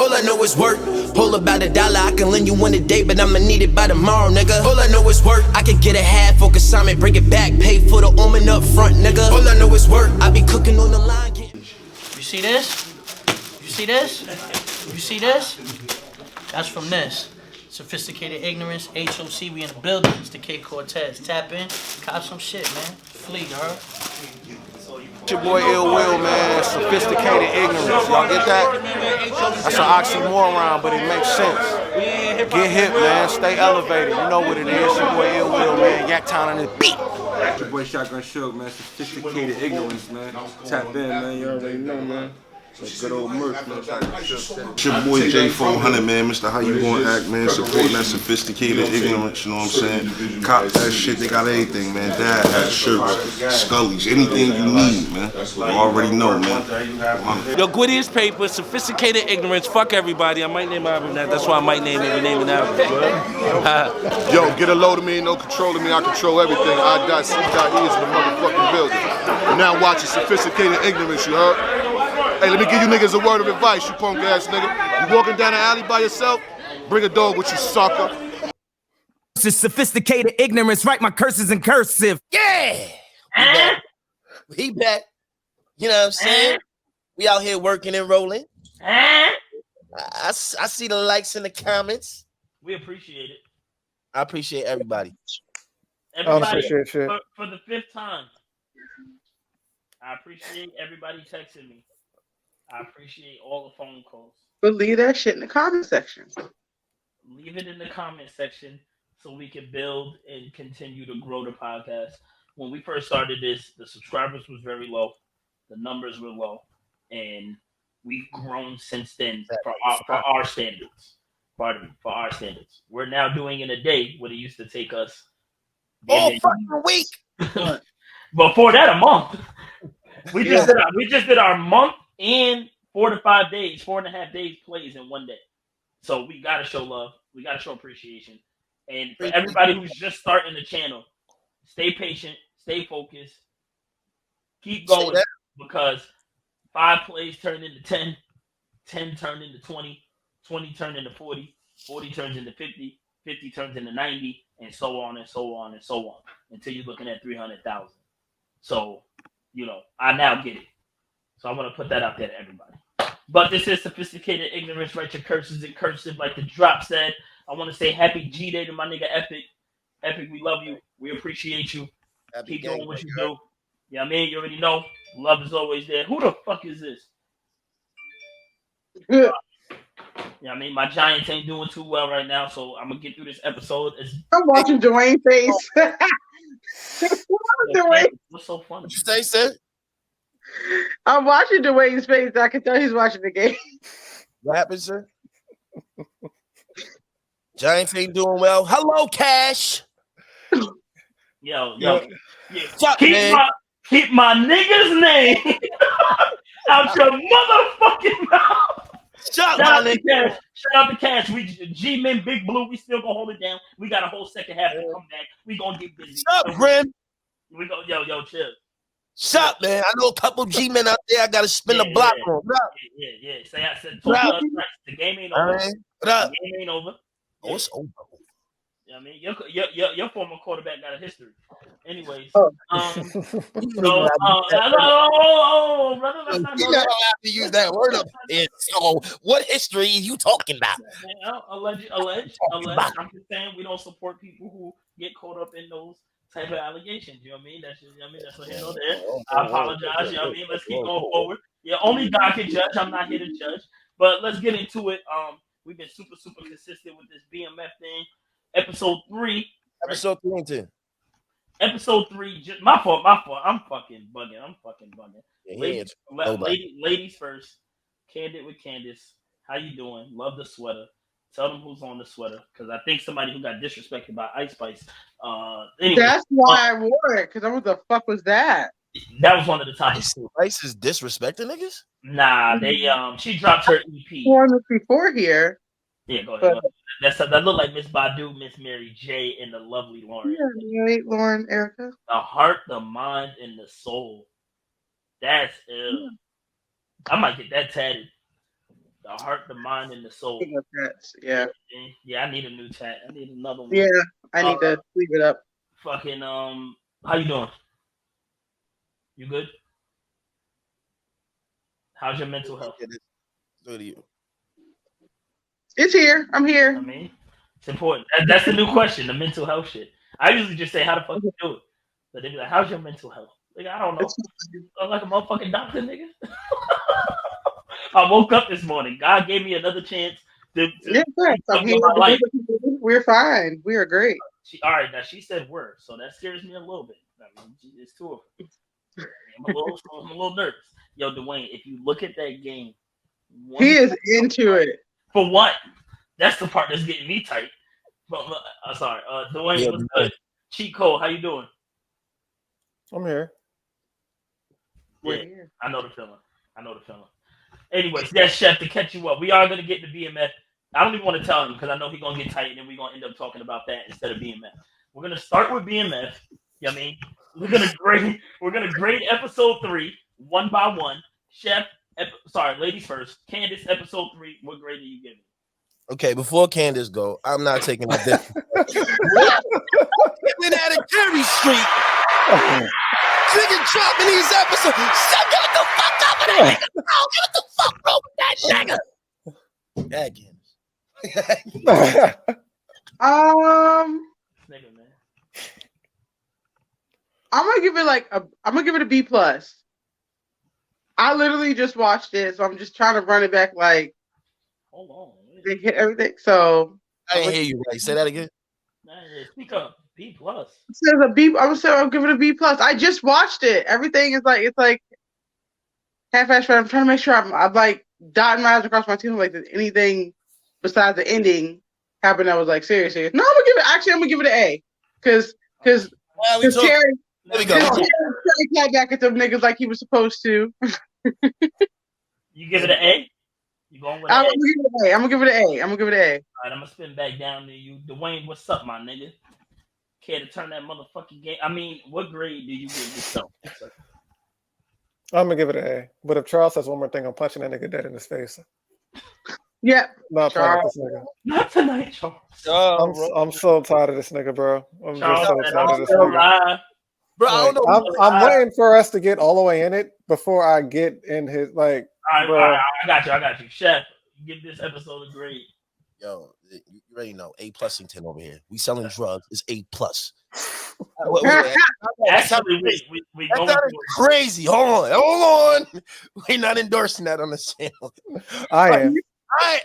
All I know is work. Pull about $1, I can lend you one today, but I'ma need it by tomorrow, nigga. All I know is work. I can get a half for consignment, bring it back, pay for the omen up front, nigga. All I know is work. I be cooking on the line. You see this? You see this? You see this? That's from this. Sophisticated Ignorance, HOC, we in the building. It's the K Cortez. Tap in, cop some shit, man. Flee, girl. It's your boy Ill Will, man. Sophisticated Ignorance. Y'all get that? That's an oxymoron, but it makes sense. Get hip, man. Stay elevated. You know what it is. Your boy Ill Will, man. Yaktown on this beat. Your boy Shotgun Shook, man. Sophisticated Ignorance, man. Tap in, man. You already know, man. Good old merch, man. It's your boy J400, man. Mr. How You Gonna Act, man. Supporting that sophisticated ignorance, you know what I'm saying? Cop that shit, they got everything, man. Dad has shirts, Scullies, anything you need, man. You already know, man. Yo, Gwitty's paper, sophisticated ignorance. Fuck everybody. I might name my album that. That's why I might name it. We name it album. Yo, get a load of me, no control of me. I control everything. I.C.E is in the motherfucking building. You're now watching Sophisticated Ignorance, you heard? Hey, let me give you niggas a word of advice, you punk ass nigga. You walking down the alley by yourself, bring a dog with you, sucker. This is Sophisticated Ignorance, write my curses in cursive. Yeah! He back. You know what I'm saying? We out here working and rolling. I see the likes in the comments. We appreciate it. I appreciate everybody. Everybody, for the 5th time. I appreciate everybody texting me. I appreciate all the phone calls. But leave that shit in the comment section. Leave it in the comment section so we can build and continue to grow the podcast. When we first started this, the subscribers was very low. The numbers were low. And we've grown since then for our standards. Pardon me, for our standards. We're now doing in a day what it used to take us. Fucking week. Before that, a month. We just did our month and 4 to 5 days, 4.5 days plays in one day. So we gotta show love. We gotta show appreciation. And for everybody who's just starting the channel, stay patient, stay focused, keep going because 5 plays turn into 10, 10 turn into 20, 20 turn into 40, 40 turns into 50, 50 turns into 90, and so on and so on and so on until you're looking at 300,000. So, you know, I now get it. So I want to put that out there to everybody. But this is Sophisticated Ignorance. Write your curses in cursive, like the drop said. I want to say happy G-Day to my nigga Epic. Epic, we love you. We appreciate you. Keep doing what you do. Yeah, I mean, you already know. Love is always there. Who the fuck is this? Yeah, I mean, my Giants ain't doing too well right now, so I'm gonna get through this episode. I'm watching Dwayne's face. What's so funny? What you say, sir? I'm watching Dwayne's face. I can tell he's watching the game. What happened, sir? Giants ain't doing well. Hello, Cash. Yo. Keep my nigga's name out your motherfucking mouth. Shout out to Cash. We G-Men, Big Blue. We still gonna hold it down. We got a whole second half to come back. We gonna get busy. Shut up, Grim. We go, yo, chill. Shut up, man. I know a couple G-Men out there. I gotta spin the block on. Yeah. Say I said the game ain't over. What up? The game ain't over. Oh, it's over. I mean, your former quarterback got a history. Anyways, brother, let's not you don't have to use that word up. So, what history are you talking about? Alleged. I'm just saying we don't support people who get caught up in those type of allegations. You know what I mean? That's what here or there. I apologize. You know what I mean? Let's keep going forward. Yeah, only God can judge. I'm not here to judge. But let's get into it. We've been super consistent with this BMF thing. Episode 3. Episode 3 and 10. Episode 3. Just my fault. I'm fucking bugging. Yeah, ladies first. Candid with Candace. How you doing? Love the sweater. Tell them who's on the sweater because I think somebody who got disrespected by Ice Spice. Anyway, that's why I wore it because what the fuck was that? That was one of the topics. Ice is disrespecting niggas? Nah, they she dropped her EP. Worn this before here. Yeah, go ahead. That look like Miss Badu, Miss Mary J, and the lovely Lauren. Yeah, Lauren, Erica. The heart, the mind, and the soul. That's ill. I might get that tatted. The heart, the mind, and the soul. Yeah. Yeah, I need a new tat. I need another one. Yeah, I need to leave it up. Fucking how you doing? You good? How's your mental health? Good to you. It's here. I'm here. I mean, it's important. That's the new question, the mental health shit. I usually just say, how the fuck you do it? But they be like, how's your mental health? Like, I don't know. I'm like a motherfucking doctor, nigga. I woke up this morning. God gave me another chance to I'm here. my life. We're fine. We are great. All right, now she said word, so that scares me a little bit. I mean, it's two of them. I'm a little nervous. Yo, Dwayne, if you look at that game, he is into it. For what? That's the part that's getting me tight. But sorry, Dwayne, what's good? Cheat Code, how you doing? I'm here. Yeah, I know the feeling. Anyways, yes, Chef, to catch you up, we are gonna get to BMF. I don't even want to tell him because I know he's gonna get tight, and then we're gonna end up talking about that instead of BMF. We're gonna start with BMF. You know what I mean? We're gonna grade episode 3 one by one. Chef, ladies first. Candace, episode 3. What grade do you give it? Okay, before Candace go, I'm not taking a dip. Been at a Jerry Street. Nigga dropping these episodes. Shut get the fuck up with that nigga. Oh, get the fuck wrong with that nigga. Yeah, Candace. Nigga, man. I'm gonna give it a B plus. I literally just watched it, so I'm just trying to run it back. Like, hold on, they hit everything. So I didn't hear you right. Say that again. Speak up. B plus. It says a B. I'll give it a B plus. I just watched it. Everything is like half-assed. I'm trying to make sure I'm like dotting my I's across my teeth. Like, did anything besides the ending happen that was like serious? No, I'm gonna give it an A. Because Terry. There we go. Terry cat back at them niggas like he was supposed to. You give it an A? You going with I'm gonna give it an A. All right, I'm gonna spin back down to you. Dwayne, what's up, my nigga? Care to turn that motherfucking game? I mean, what grade do you give yourself? I'm gonna give it an A. But if Charles says one more thing, I'm punching that nigga dead in his face. Yeah. Not playing with this nigga. Not tonight, Charles. I'm so tired of this nigga, bro. I'm Charles, just so tired of this nigga. Bro, I don't know. I'm waiting for us to get all the way in it before I get in his like. All right, I got you. Chef, give this episode a grade. Yo, you already know A plusington over here. We selling drugs. It's A plus. Actually, we that's crazy. Hold on. We're not endorsing that on the channel. I am. I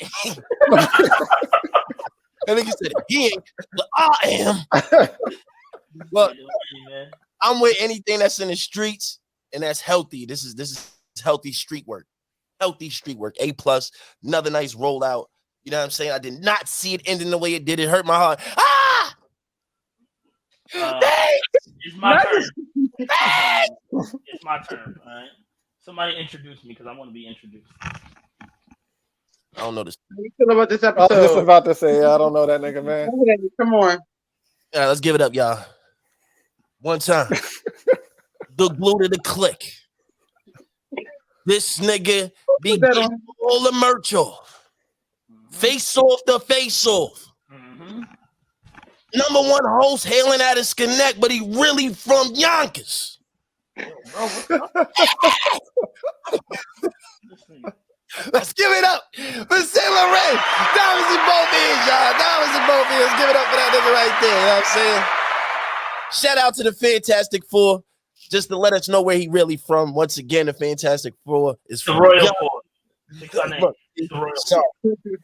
think you said it. He ain't, but I am. Look, I'm with anything that's in the streets and that's healthy. This is healthy street work. Healthy street work. A plus. Another nice rollout. You know what I'm saying? I did not see it ending the way it did. It hurt my heart. It's my turn. It's my turn. All right. Somebody introduce me because I want to be introduced. I don't know this. How you feel about this episode? I was just about to say, I don't know that nigga, man. Come on. All right, let's give it up, y'all. One time. The glue to the click. This nigga be getting all the merch off. Face off the face off. Mm-hmm. Number one host hailing out of Schenectady, but he really from Yonkers. Let's give it up for Saint Laurent. Diamonds in both ears, y'all. Diamonds in both ears. Give it up for that nigga right there. You know what I'm saying? Shout out to the Fantastic Four. Just to let us know where he really from. Once again, the Fantastic Four is from the Royal Four.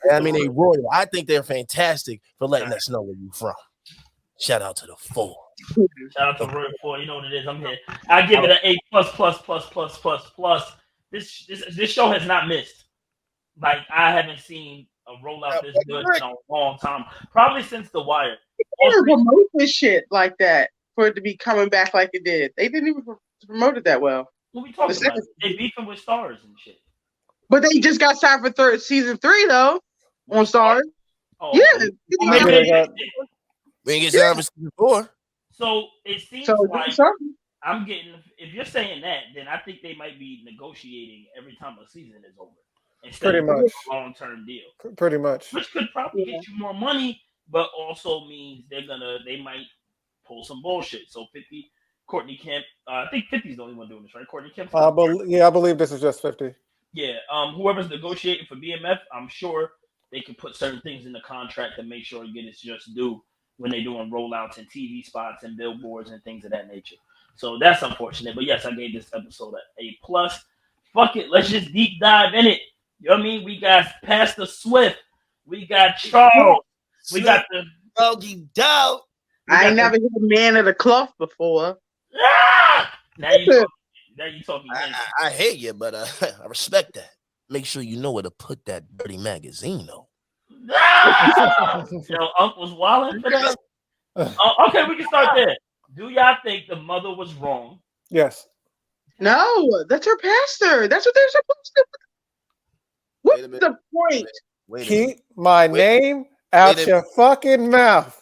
I mean, they royal. I think they're fantastic for letting us know where you're from. Shout out to the Four. Shout out to Royal Four. You know what it is. I'm here. I give it an A plus. This show has not missed. Like, I haven't seen a rollout this good in a long time. Probably since The Wire. They didn't promote this shit like that for it to be coming back like it did. They didn't even promote it that well. What we talking about? They beefing with Stars and shit. But they just got signed for season 3 though on Stars. Oh, yeah. We ain't get signed for season 4. So it seems like I'm getting. If you're saying that, then I think they might be negotiating every time a season is over. instead of much a long-term deal. Pretty much. Which could probably get you more money, but also means they might pull some bullshit. So 50, Courtney Kemp, I think 50 is the only one doing this, right? Courtney Kemp. I believe this is just 50. Yeah. Whoever's negotiating for BMF, I'm sure they can put certain things in the contract to make sure you get its just due when they're doing rollouts and TV spots and billboards and things of that nature. So that's unfortunate. But yes, I gave this episode an A+. Fuck it, let's just deep dive in it. You know what I mean? We got Pastor Swift. We got Charles. We got the Doggy Dog. I ain't never hit a man of the cloth before. Now you talking. I hear you, but I respect that. Make sure you know where to put that dirty magazine, though. Yo, Uncle's wilding for that. Okay, we can start there. Do y'all think the mother was wrong? Yes. No, that's her pastor. That's what they're supposed to do. What's the point? Keep my name out your fucking mouth.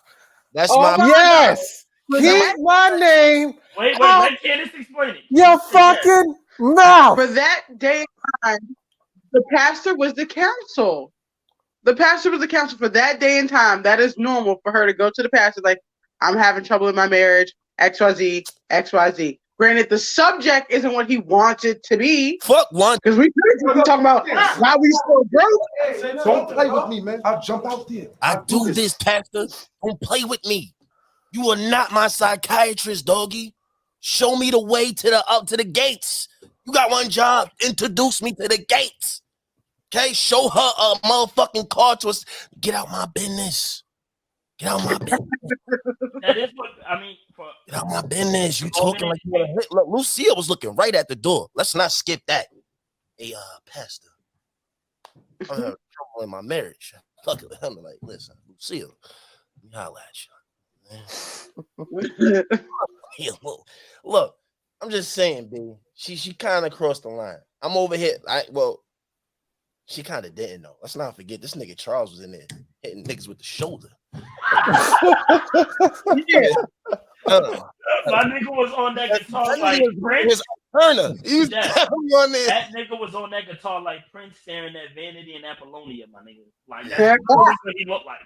That's my yes. Keep my name. Wait, let Candace explain it. Your fucking mouth. For that day and time, the pastor was the counsel. The pastor was the counsel for that day and time. That is normal for her to go to the pastor like, I'm having trouble in my marriage, XYZ, XYZ. Granted, the subject isn't what he wants it to be. Fuck one. Because we talking about why we so broke. Don't play with me, man. I'll jump out there. I do this, Pastor. Don't play with me. You are not my psychiatrist, doggy. Show me the way to the gates. You got one job. Introduce me to the gates. Okay? Show her a motherfucking card to us. Get out my business. Get out my business. That is what I mean. Get out my business. You talking like you want to hit. Look, Lucia was looking right at the door. Let's not skip that. Hey, Pastor. I'm having trouble in my marriage. Fuck it. I'm like, listen, Lucia, let me holler at you. Look, I'm just saying, B. She kind of crossed the line. I'm over here. She kind of didn't know. Let's not forget this nigga Charles was in there hitting niggas with the shoulder. Yeah. My nigga was on that guitar like Prince. Turner. That nigga was on that guitar like Prince staring at Vanity and Apollonia, my nigga. Like that's what he looked like.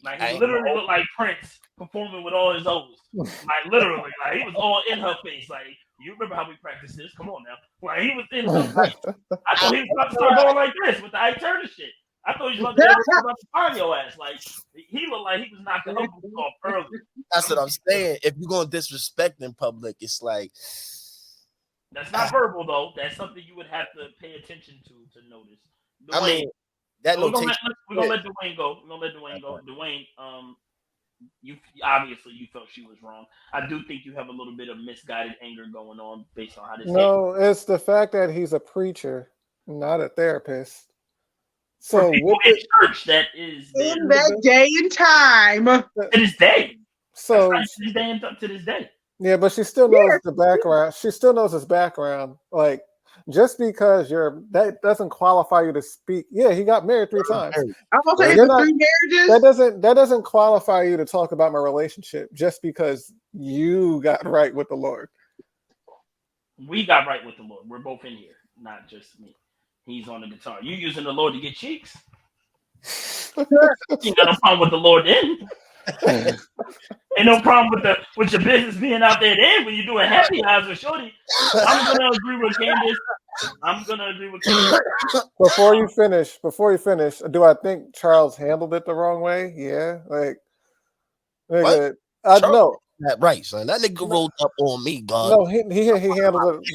Like he literally looked like Prince performing with all his O's. Like literally, like he was all in her face. Like, you remember how we practiced this? Come on now. Like he was in her face. I thought he was about to start going like this with the Ike Turner shit. I thought he was about to find your ass. Like he looked like he was knocking her off early. That's what I'm saying. If you're gonna disrespect in public, it's like that's not verbal though. That's something you would have to pay attention to notice. Dwayne, I mean, that we're gonna let Dwayne go. We're gonna let Dwayne go. Dwayne, you obviously you felt she was wrong. I do think you have a little bit of misguided anger going on based on how this. No, it's the fact that he's a preacher, not a therapist. So with in church, that is in that day and time. To this day. So to this day. Yeah, but she still knows the background. She still knows his background. Like, just because that doesn't qualify you to speak. Yeah, he got married 3 times. I'm gonna say 3 marriages. That doesn't qualify you to talk about my relationship just because you got right with the Lord. We got right with the Lord. We're both in here, not just me. He's on the guitar. You using the Lord to get cheeks? You ain't got no problem with the Lord then. Ain't no problem with your business being out there then when you're doing happy eyes with Shorty. I'm gonna agree with Candace. Before you finish, do I think Charles handled it the wrong way? Yeah, like nigga, I know. That right, son. That nigga rolled up on me, God. No, he handled it,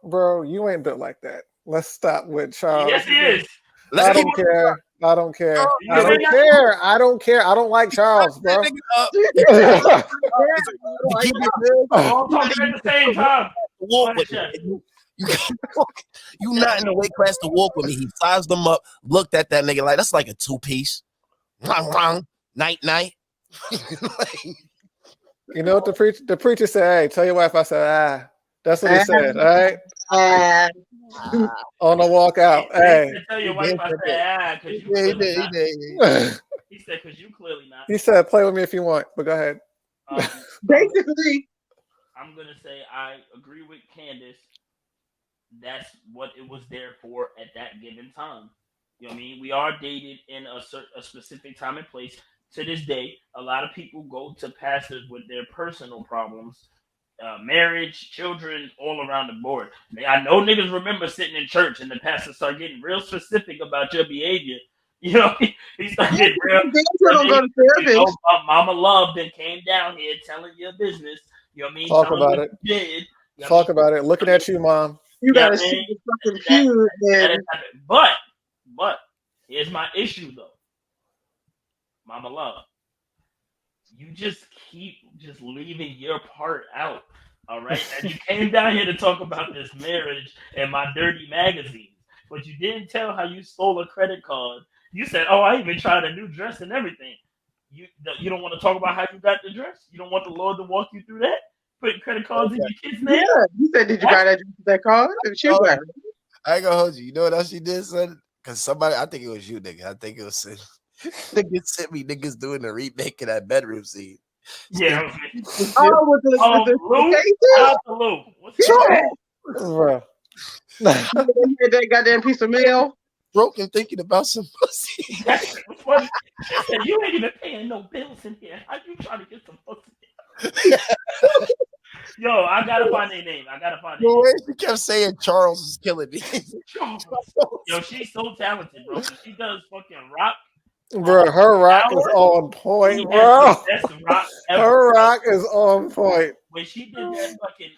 bro. You ain't built like that. Let's stop with Charles. Yes, he is. I don't care. I don't care. I don't like Charles, bro. All talking at the same time. Walk with me. You not in the weight class to walk with me. He sized them up, looked at that nigga like that's like a 2-piece. Night. You know what the preacher said? Hey, tell your wife I said That's what he said. All right. On the walk out. Hey. Tell your wife I said because you clearly not. He said because you clearly not. He said play with me if you want, but go ahead. Basically, I'm gonna say I agree with Candace that's what it was there for at that given time. You know what I mean? We are dated in a specific time and place. To this day, a lot of people go to pastors with their personal problems, marriage, children, all around the board. I know niggas remember sitting in church and the pastor start getting real specific about your behavior. You know, he started getting real. Don't go to therapist. Mama Love then came down here telling your business. You know what I mean? Talk telling about what it. you did. You know Talk about it. Looking at you, Mom. You Yeah, gotta man. see the fucking pews, man. But here's my issue though. Mama Love, you just keep just leaving your part out. All right. And you came down here to talk about this marriage and my dirty magazines, but you didn't tell how you stole a credit card. You said, "Oh, I even tried a new dress and everything." You don't want to talk about how you got the dress? You don't want the Lord to walk you through that? Putting credit cards in your kids' name? Yeah, you said, "Did you buy that card?" And she was like, I ain't gonna hold you. You know what else she did, son? Because somebody, I think it was you, nigga. I think it was niggas sent me niggas doing the remake of that bedroom scene. Yeah. "Oh, with the Lou? cases?" Shout out to Lou. What's Bruh. That goddamn piece of mail. Broken thinking about some pussy. That's funny. I said, you ain't even paying no bills in here. How you trying to get some pussy? Yo, I gotta find their name. The way she kept saying Charles is killing me. Yo, she's so talented, bro. She does fucking rock. Bro, her rock is on point, bro. That's rock ever. Her rock is on point. When she did that fucking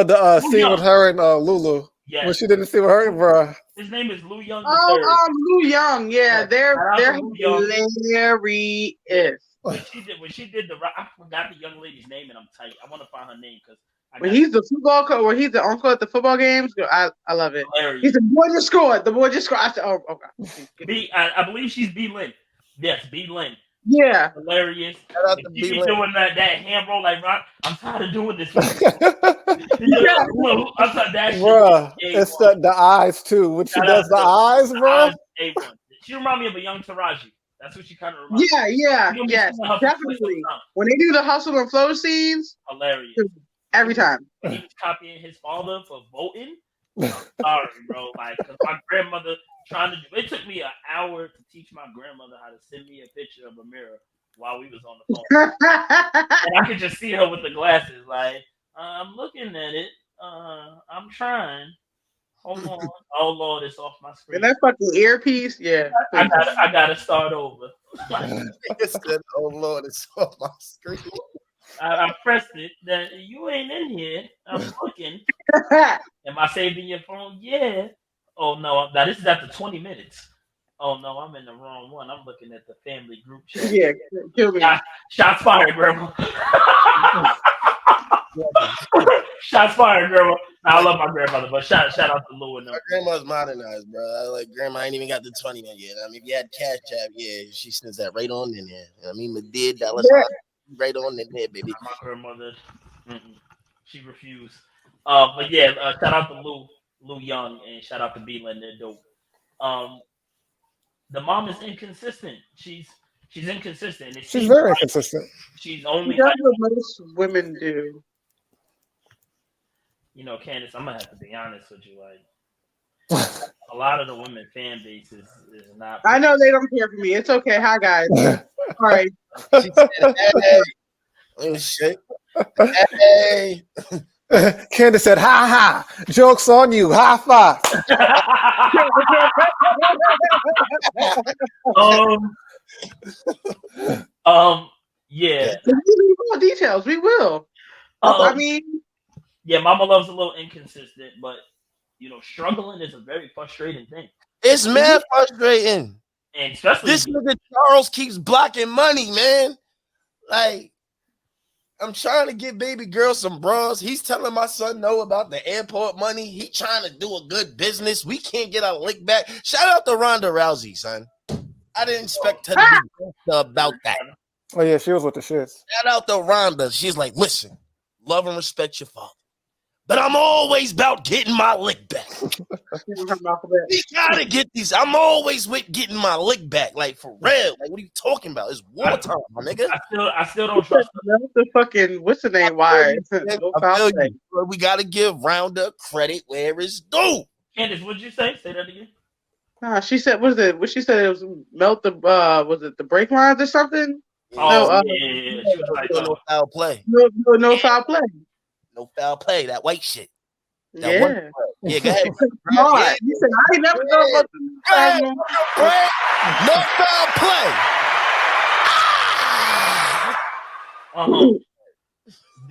the scene with her and Lulu. Yeah. When she did the scene with her, bro. His name is Lou Young. Lou Young. Yeah, they're Lou Young. hilarious. When she did the rock, I forgot the young lady's name, and I'm tight. I want to find her name because when he's the football coach, or he's the uncle at the football games, I love it. Hilarious. He's the boy just scored. The boy just scored. I said, "Oh, okay." I believe she's B. Lynn. Yes, B. Lynn. Yeah. Hilarious. Shout out to She B. be Lynn. doing that hand roll like rock. I'm tired of doing this. I'm tired that Bruh, shit. it's the eyes too. When she does the eyes, bro. A1. She remind me of a young Taraji. That's what she kind of reminds Yeah, me. yes, definitely. When they do the hustle and flow scenes, hilarious. Every time. He was copying his father for voting. Sorry, bro. Like, cause my grandmother trying to do. It took me an hour to teach my grandmother how to send me a picture of a mirror while we was on the phone, and I could just see her with the glasses. Like, I'm looking at it. I'm trying. Hold on. Oh Lord, it's off my screen. And that fucking earpiece, yeah. I gotta start over. Oh Lord, it's off my screen. I pressed it. That you ain't in here. I'm looking. Am I saved in your phone? Yeah. Oh no, now this is after 20 minutes. Oh no, I'm in the wrong one. I'm looking at the family group chat. Yeah, kill me. Shots fired, Grandma. Shots fired, Grandma. I love my grandmother, but shout out to Lou and them. My grandma's modernized, bro. Like grandma ain't even got the 20 yet. I mean, if you had Cash App, yeah, she sends that right on in there. I mean, $1 right on in there, baby. My grandmother, she refused. But yeah, shout out to Lou Young, and shout out to B-Lynn. They're dope. The mom is inconsistent. She's inconsistent. She's very inconsistent. She's only that's what most women do. You know, Candace, I'm gonna have to be honest with you. Like, a lot of the women fan base is not. I know they don't care for me. It's okay. Hi guys. All right. She said, "Hey, oh shit, hey." Candace said, "Ha ha! Joke's on you! High five!" Yeah. We need more details. We will. I mean, yeah, Mama Love's a little inconsistent, but you know, struggling is a very frustrating thing. It's mad frustrating, and especially this nigga Charles keeps blocking money, man. Like, I'm trying to get baby girl some bras. He's telling my son no about the airport money. He trying to do a good business. We can't get our lick back. Shout out to Ronda Rousey, son. I didn't expect her to be about that. Oh yeah, she was with the shits. Shout out to Ronda. She's like, listen, love and respect your father, but I'm always about getting my lick back. We gotta get these. I'm always with getting my lick back. Like, for real. Like, what are you talking about? It's wartime, my nigga. I still don't trust her. That's the fucking, what's the name? Why? I feel you. We gotta give Roundup credit where it's due. Candace, what'd you say? Say that again. Nah, she said, what she said? It was melt the, was it the brake lines or something? Oh, yeah. She was like, no foul play. No foul play. No foul play. That white shit. That Yeah. one. Yeah, go ahead. Yeah. You said, I ain't never know about the no foul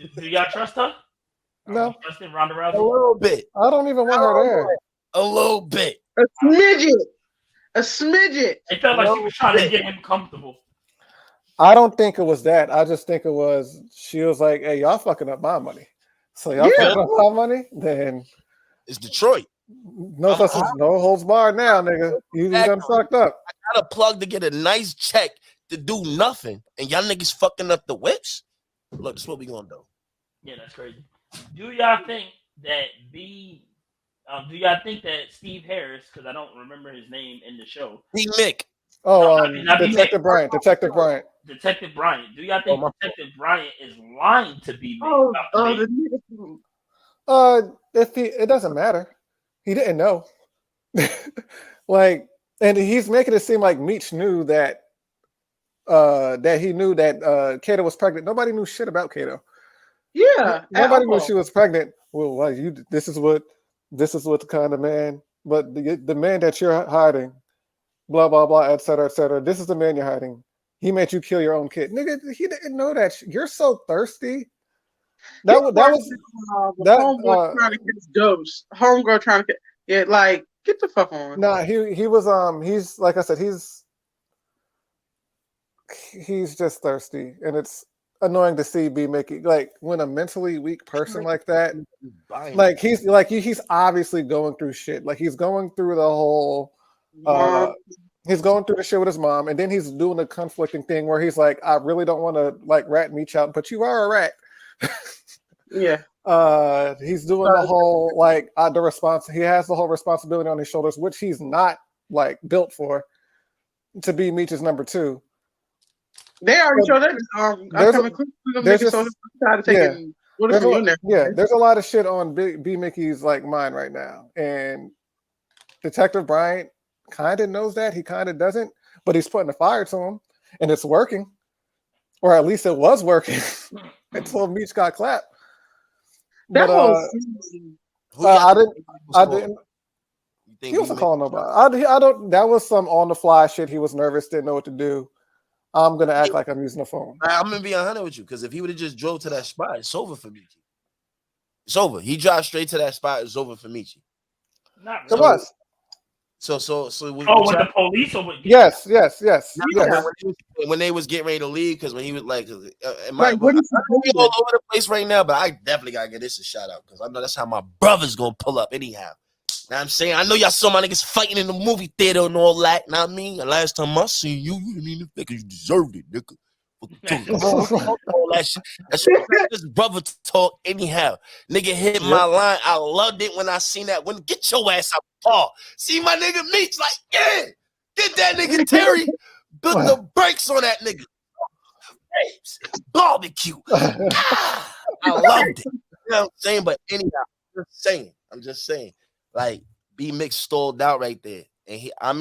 play. Do y'all trust her? No. Trusting Ronda Rousey? A little bit. I don't even want her there. A little bit. A smidget. A smidget. It felt like she was trying to get him comfortable. I don't think it was that. I just think it was, she was like, hey, y'all fucking up my money. So y'all fucking up my money? Then it's Detroit. No holds barred now, nigga. You done fucked up. I got a plug to get a nice check to do nothing, and y'all niggas fucking up the whips. Look, this is what we gonna do. Yeah, that's crazy. Do y'all think that do y'all think that Steve Harris, because I don't remember his name in the show, B-Mick. Oh, not Detective Bryant. Detective Bryant. Do y'all think Detective Bryant is lying to B-Mick? It doesn't matter. He didn't know. Like, and he's making it seem like Meech knew that he knew that Kato was pregnant. Nobody knew shit about Kato. Yeah. Nobody knew she was pregnant. Well, like this is what the kind of man, but the man that you're hiding, blah blah blah, et cetera, et cetera. This is the man you're hiding. He made you kill your own kid, nigga. He didn't know that. You're so thirsty. That was homegirl trying to kiss Ghost. Homegirl trying to get like, get the fuck on. Nah, he was he's like I said, he's just thirsty, and it's annoying to see B-Mick, like, when a mentally weak person like that, like he's obviously going through shit. Like, he's going through the whole he's going through the shit with his mom, and then he's doing a conflicting thing where he's like, I really don't want to like rat Meech out, but you are a rat. Yeah. He's doing the whole like he has the whole responsibility on his shoulders, which he's not like built for, to be Meech's number 2. They already showed that. There's a lot of shit on B-Mickey's like mind right now, and Detective Bryant kind of knows that. He kind of doesn't, but he's putting the fire to him, and it's working, or at least it was working until Meech got clapped. But I didn't. He wasn't calling nobody. I don't. That was some on the fly shit. He was nervous, didn't know what to do. I'm gonna act like I'm using the phone. I'm gonna be 100 with you, because if he would have just drove to that spot, it's over for Meech. It's over. He drives straight to that spot. It's over for Meech. Not really. It was. So. With the police or with? Yes. When they was getting ready to leave, because when he was like, I'm what all over the place right now, but I definitely gotta get this a shout out, because I know that's how my brother's gonna pull up anyhow. Know what I'm saying? I know y'all saw my niggas fighting in the movie theater and all that. Know what I mean? The last time I seen you didn't mean to because you deserved it, nigga. All that shit. That's this brother talk anyhow. Nigga hit my line. I loved it when I seen that. When get your ass out the car. See my nigga Meech, like, yeah, get that nigga Terry. Put the brakes on that nigga. Barbecue. I loved it. You know what I'm saying? But anyhow, I'm just saying. Like, B-Mick stalled out right there. And I'm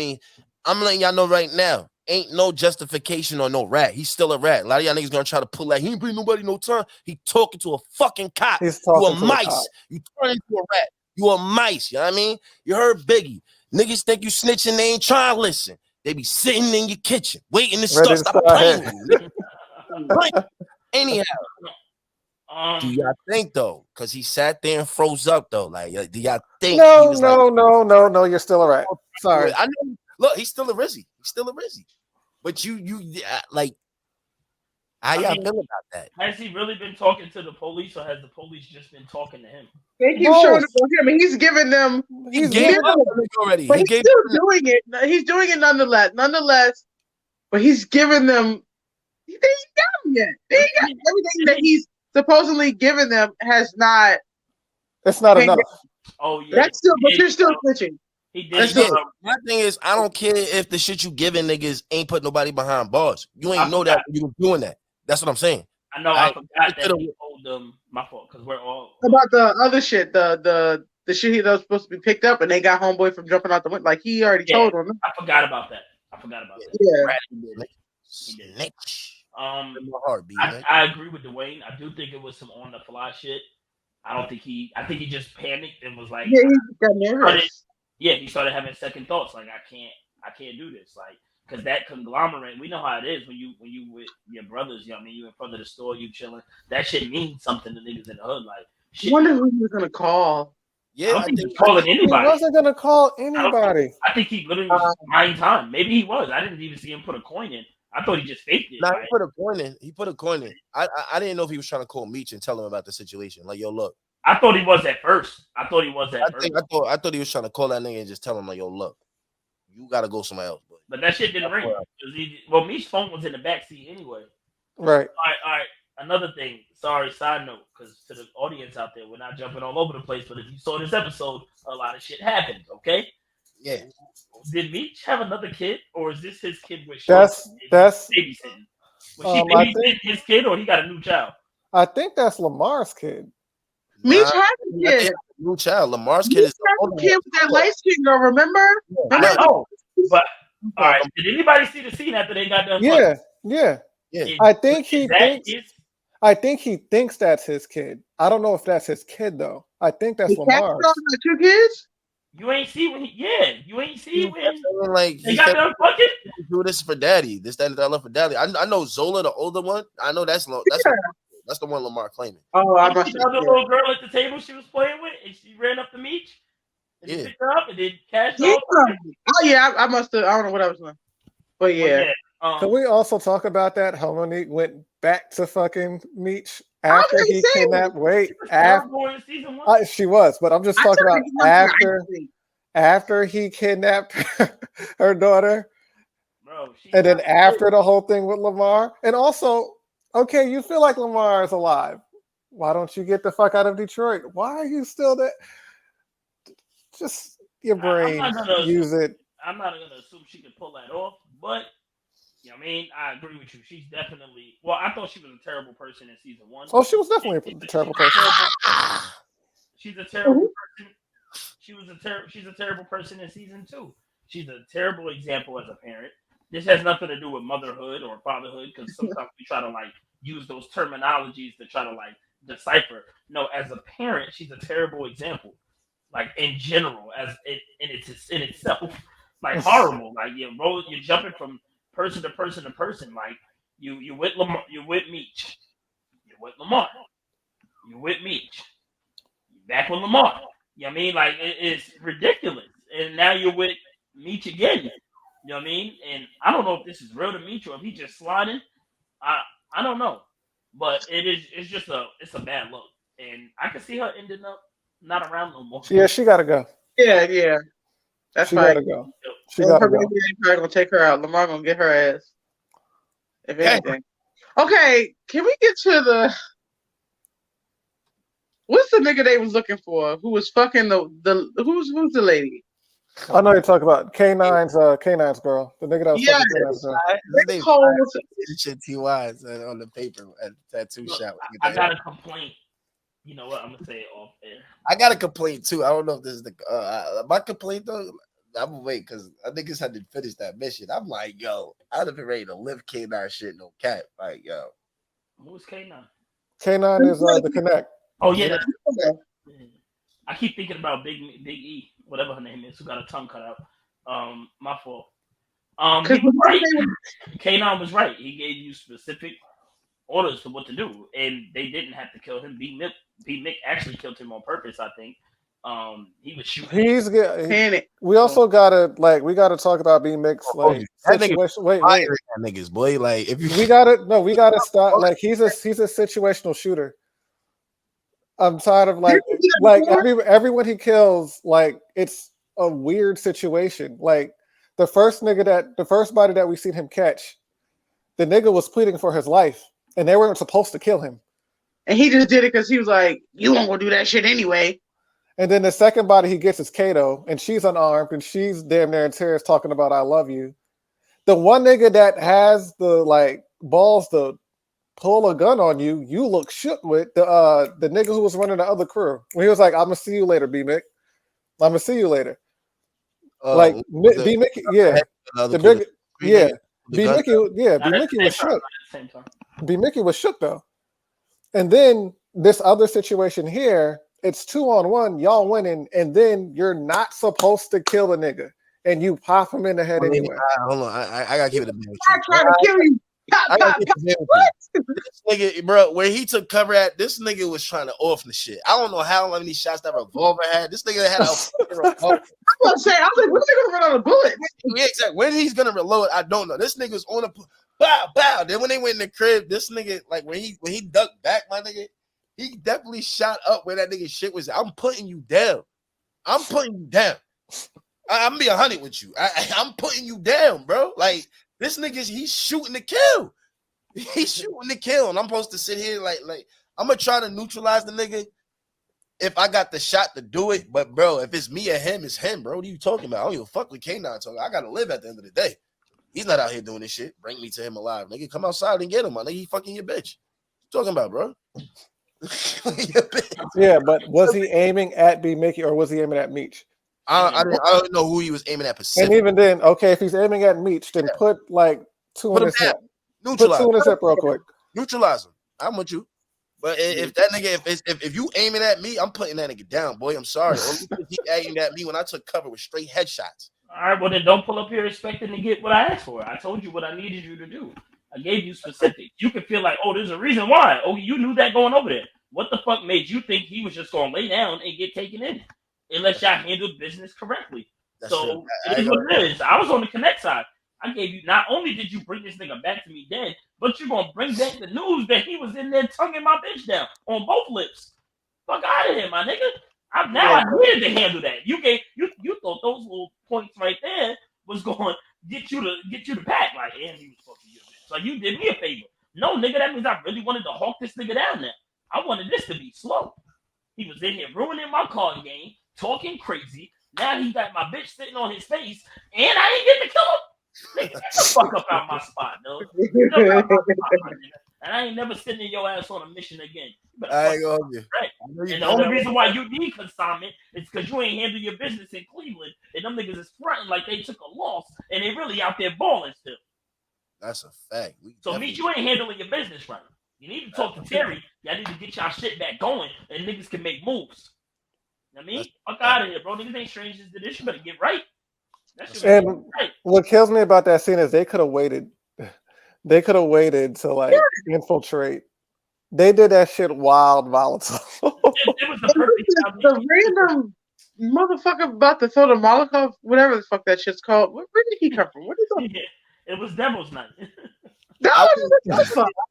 letting y'all know right now, ain't no justification on no rat. He's still a rat. A lot of y'all niggas gonna try to pull that. He ain't bring nobody no time. He talking to a fucking cop. You a mice. You turn into a rat. You a mice. You know what I mean? You heard Biggie. Niggas think you snitching, they ain't trying to listen. They be sitting in your kitchen, waiting to stop playing with you. Anyhow. Do y'all think though? Because he sat there and froze up though. Like, do y'all think? No. You're still a rat. Sorry. I know. Look, he's still a Rizzy. But you like, how y'all feel about that? Has he really been talking to the police, or has the police just been talking to him? They keep showing up on him, and he's giving them. He gave them already. But he's still doing it. He's doing it nonetheless. But he's giving them. They ain't got him yet. They ain't got everything that he's supposedly given them has not It's not enough. Oh yeah, That's still, but you're still snitching. he did. That's Yeah, it. my thing is, I don't care if the shit you giving niggas ain't put nobody behind bars. You I ain't know that when you were doing that. That's what I'm saying. I know. I forgot that he told them. My fault, because we're all About the other shit, the shit that was supposed to be picked up, and they got homeboy from jumping out the window. Like he already told them. I forgot about that. Yeah. Snitch. I agree with Dwayne. I do think it was some on the fly shit. I think he just panicked and was like, Yeah, he got nervous. he started having second thoughts. Like, I can't do this. Like, because that conglomerate, we know how it is when you with your brothers. You know what I mean, you in front of the store, you chilling. That shit means something to niggas in the hood. Like, shit. I wonder who he was gonna call. Yeah, I don't think he was calling anybody. He wasn't gonna call anybody. I think he literally was buying time. Maybe he was. I didn't even see him put a coin in. I thought he just faked it. Nah, he put a coin in. He put a coin in. I didn't know if he was trying to call Meech and tell him about the situation. Like, yo, look. I thought he was at first. I thought he was he was trying to call that nigga and just tell him, like, yo, look, you gotta go somewhere else. But that shit didn't ring. Meech's phone was in the back seat anyway. Right. All right. Another thing. Sorry, side note, because to the audience out there, we're not jumping all over the place. But if you saw this episode, a lot of shit happened. Okay. Yeah. Did Meech have another kid, or is this his kid with that's babysitting? Was she babysitting his kid, or he got a new child? I think that's Lamar's kid. Meech had a kid. New child. Lamar's kid is the kid with that light skin girl. Remember? I know. But all right. Did anybody see the scene after they got done? Yeah. I think he thinks that's his kid. I don't know if that's his kid though. I think that's Lamar's. Two kids. You ain't see when you ain't see when like they got done fucking. Do this for daddy. This that I love for daddy. I know Zola, the older one. I know that's the one Lamar claiming. Oh, I must have the little girl at the table she was playing with, and she ran up to Meech. And he picked her up and then cashed off. Oh yeah, I must have. I don't know what I was doing, but yeah. Can we also talk about that? How Monique went back to fucking Meech after he kidnapped. She was, but I'm just talking about after he kidnapped her daughter, bro. And then after the whole thing with Lamar, and also, okay, you feel like Lamar is alive. Why don't you get the fuck out of Detroit? Why are you still there? Just your brain, use it. I'm not gonna assume she can pull that off, but you know what I mean, I agree with you. She's definitely. Well, I thought she was a terrible person in season 1. Oh, she was definitely a terrible person. She's a terrible person. She's a terrible person in season 2. She's a terrible example as a parent. This has nothing to do with motherhood or fatherhood, because sometimes we try to like use those terminologies to try to like decipher. No, as a parent, she's a terrible example. Like in general, in itself, like horrible. Like you're jumping from person to person to person. Like you with Lamar, you with Meech, you with Lamar, you with Meech, you back with Lamar. You know what I mean? Like it's ridiculous. And now you're with Meech again. You know what I mean? And I don't know if this is real to Meech or if he's just sliding. I don't know. But it's a bad look. And I can see her ending up not around no more. Yeah, she gotta go. Yeah. That's she fine. Gotta go. She gotta go. Probably gonna take her out. Lamar gonna get her ass. If anything. Okay, can we get to the what's the nigga they was looking for? Who was fucking the who's the lady? I know you're talking about K9's girl. The nigga that was fucking K9's girl. TY's on the paper at tattoo shop. I got a complaint. You know what? I'm gonna say it off air. I got a complaint too. I don't know if this is the my complaint though. I'm gonna wait because I think it's had to finish that mission. I'm like, yo, I'd have been ready to lift K9 shit, no cap. Like, yo, who's K9? K9 is the Connect. Oh yeah. I keep thinking about Big E, whatever her name is, who got a tongue cut out. My fault. He was right. K9 was right. He gave you specific orders for what to do, and they didn't have to kill him. B-Mick actually killed him on purpose, I think. He was shooting. We also gotta talk about B-Mick's situation. Wait, that niggas, boy. Like if we gotta stop. Like he's a situational shooter. I'm tired of like everyone he kills. Like it's a weird situation. Like the first body that we seen him catch, the nigga was pleading for his life, and they weren't supposed to kill him. And he just did it because he was like, "You won't go do that shit anyway." And then the second body he gets is Kato, and she's unarmed, and she's damn near in tears talking about "I love you." The one nigga that has the like balls to pull a gun on you, you look shook with the nigga who was running the other crew. When he was like, "I'm gonna see you later, B-Mick. I'm gonna see you later." Like B-Mick, yeah, the big, yeah, B-Mickey, yeah, B-Mickey was shook. B-Mickey was shook though. And then this other situation here, it's 2-on-1, y'all winning, and then you're not supposed to kill a nigga, and you pop him in the head anyway. Hold on, I gotta give it a minute. I'm trying to kill you. Pop, pop, pop. What? This nigga, bro, where he took cover at, this nigga was trying to off the shit. I don't know how many shots that revolver had. This nigga had a fucking revolver. I was like, when are they gonna run out of bullets? Yeah, exactly. When he's gonna reload, I don't know. This nigga was on a bow, bow. Then when they went in the crib, this nigga, like when he ducked back, my nigga, he definitely shot up where that nigga shit was. I'm putting you down. I'm putting you down. I'm being 100 with you. I'm putting you down, bro. Like this nigga, he's shooting to kill. He's shooting to kill, and I'm supposed to sit here like I'm gonna try to neutralize the nigga if I got the shot to do it. But bro, if it's me or him, it's him, bro. What are you talking about? I don't give a fuck what K9 talking. I gotta live at the end of the day. He's not out here doing this shit. Bring me to him alive, nigga. Come outside and get him, my nigga. He fucking your bitch. What you talking about, bro? Yeah, but was he aiming at B-Mickey or was he aiming at Meech? I don't know who he was aiming at. Pacific. And even then, okay, if he's aiming at Meech, then put like two in his hip. Put two in his hip real quick. Neutralize him. I'm with you. But if that nigga, if you aiming at me, I'm putting that nigga down, boy. I'm sorry. He aiming at me when I took cover with straight headshots. All right, well then don't pull up here expecting to get what I asked for. I told you what I needed you to do. I gave you specifics. You could feel like, oh, there's a reason why. Oh, you knew that going over there. What the fuck made you think he was just gonna lay down and get taken in? Unless y'all handled business correctly. That's so it is what it is. I was on the connect side. I gave you, not only did you bring this nigga back to me dead, but you're gonna bring back the news that he was in there tonguing my bitch down on both lips. Fuck out of here, my nigga. I needed to handle that. You thought those little points right there was going to get you to pack like, and he was fucking your bitch. So you did me a favor. No, nigga, that means I really wanted to hawk this nigga down there. I wanted this to be slow. He was in here ruining my card game, talking crazy. Now he got my bitch sitting on his face, and I ain't getting to kill him. Nigga, get the fuck up out my spot, dog. And I ain't never sitting in your ass on a mission again. I ain't gonna you. Right. And the only reason why you need consignment is because you ain't handle your business in Cleveland, and them niggas is fronting like they took a loss, and they really out there balling still. That's a fact. So Meech, you ain't handling your business right. You need to talk to Terry. Y'all need to get y'all shit back going, and niggas can make moves. You know what I mean? Fuck out of here, bro. Niggas ain't strangers to this. You better get right. And what kills me about that scene is they could have waited. They could have waited to like infiltrate. They did that shit wild, volatile. It was the perfect time. The random motherfucker about to throw the Molotov, whatever the fuck that shit's called. Where did he come from? What is that? It was Devil's Night. I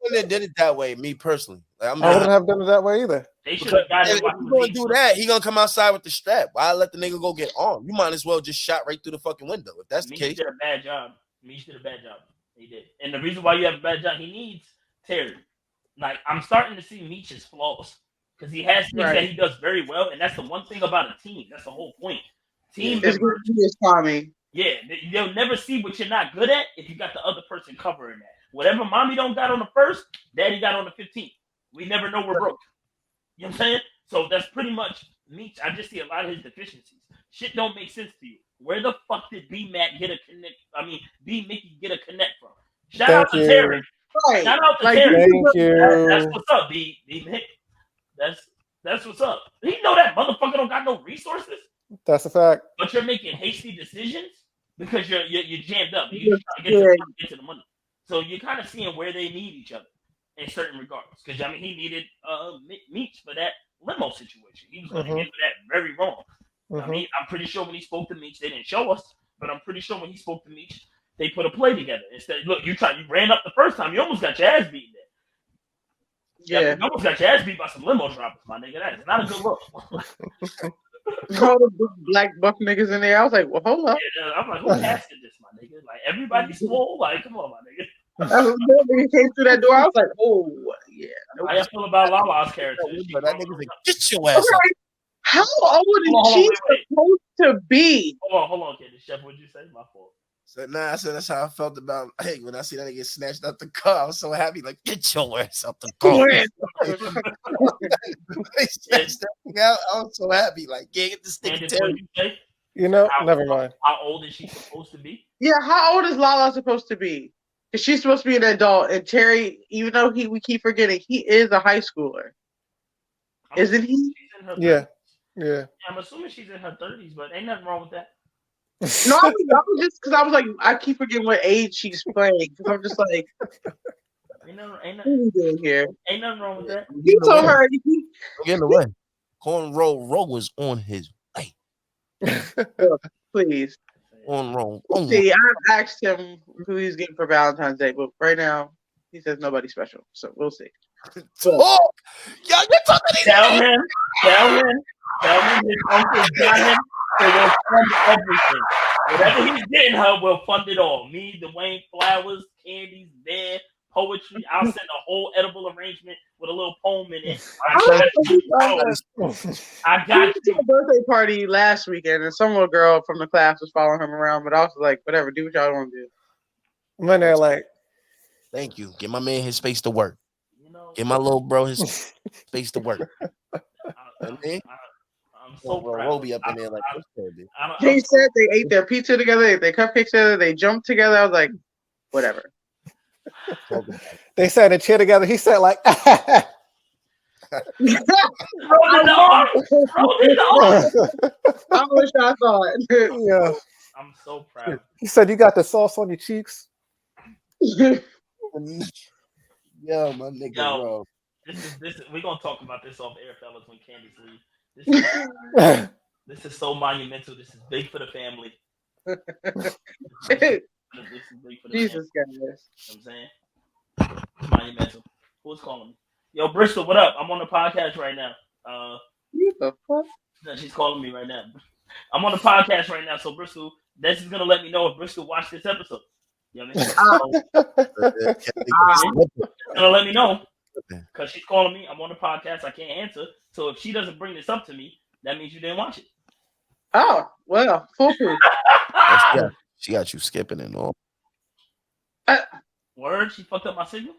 wouldn't have did it that way, me personally. Like, I wouldn't have done it that way either. They should have got it. If you gonna do that, he gonna come outside with the strap. Why let the nigga go get armed? You might as well just shot right through the fucking window. If that's the case, Meech did a bad job. Meech did a bad job. He did. And the reason why you have a bad job, he needs Terry. Like, I'm starting to see Meech's flaws because he has things that he does very well, and that's the one thing about a team. That's the whole point. Team is Tommy. Yeah, they'll never see what you're not good at if you got the other person covering that. Whatever mommy don't got on the first, daddy got on the 15th. We never know we're broke. You know what I'm saying? So that's pretty much Meech. I just see a lot of his deficiencies. Shit don't make sense to you. Where the fuck did B-Mick get a connect? I mean, B-Mickey get a connect from? Shout out to Terry. Right. Shout out to Terry. Thank you. That's what's up, B-Mick. That's what's up. You know that motherfucker don't got no resources. That's a fact. But you're making hasty decisions because you're jammed up. You're trying to get to the money. So you're kind of seeing where they need each other in certain regards. Because I mean, he needed Meech for that limo situation. He was going to get that very wrong. I mean, I'm pretty sure when he spoke to Meech, they didn't show us, but I'm pretty sure when he spoke to Meech, they put a play together. Instead, look, you ran up the first time, you almost got your ass beat there. Yeah, you almost got your ass beat by some limo droppers, my nigga. That is not a good look. All the black buck niggas in there. I was like, well, hold up. Yeah, I'm like, who casted this, my nigga? Like, everybody's swole. Like, come on, my nigga. When he came through that door, I was like, oh, yeah. How you feel about Lala's character? That nigga like, get your ass up. How old is she supposed to be? Hold on, kid. Chef, what'd you say? My fault. So I said that's how I felt about when I see that nigga get snatched out the car. I was so happy, like, get your ass out the car. They snatched that thing out. I was so happy, like, yeah, get the stick. Never mind. How old is she supposed to be? Yeah, how old is Lala supposed to be? Because she's supposed to be an adult, and Terry, even though we keep forgetting, he is a high schooler, isn't he? Yeah. I'm assuming she's in her 30s, but ain't nothing wrong with that. No, I was just because I was like, I keep forgetting what age she's playing. Because I'm just like, what are we doing here? Ain't nothing wrong with that. He told her. Get away. Cornrow Row is on his way. Please. Cornrow. See, I've asked him who he's getting for Valentine's Day, but right now he says nobody special. So we'll see. Talk. Yo, you're talking to Tell him his uncle got him. So we'll fund everything. Whatever he's getting her, we'll fund it all. Me, Dwayne, flowers, candies, bed, poetry. I'll send a whole edible arrangement with a little poem in it. I got you. A birthday party last weekend, and some little girl from the class was following him around, but I was like, whatever, do what y'all want to do. When they're like, thank you. Give my man his space to work. Give my little bro his space to work. I'm so proud. Be up in there like they said they ate their pizza together, they ate their cupcakes together, they jumped together. I was like, whatever. They sat in a chair together. He said like, I wish I saw it. Yeah. I'm so proud. He said, "You got the sauce on your cheeks." Yo, my nigga, bro. This is we're gonna talk about this off air, fellas, when Candy's leave. This is so monumental. This is big for the family. This is big for the Jesus, family. guys. You know what I'm saying? Monumental. Who's calling me? Yo, Bristol, what up? I'm on the podcast right now. What the fuck? She's calling me right now. I'm on the podcast right now, so Bristol, this is gonna let me know if Bristol watched this episode. You know what I mean? It's gonna let me know because she's calling me. I'm on the podcast. I can't answer. So if she doesn't bring this up to me, that means you didn't watch it. Oh, well, foolproof. She got you skipping and all. Word, she fucked up my signal.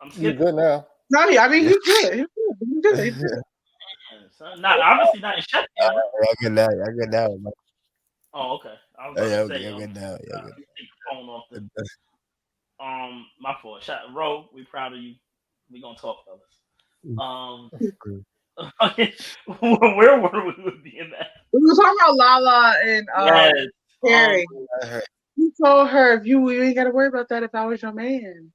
I'm skipping. You good now? No, I mean he's good. He's good. Not obviously not in shut down. I get now. Oh, okay. I was Yeah, say, good now. take the phone off the. My fault. Ro, we proud of you. We gonna talk, fellas. Where were we with being that? We were talking about Lala and Terry. You told her if you ain't gotta worry about that if I was your man.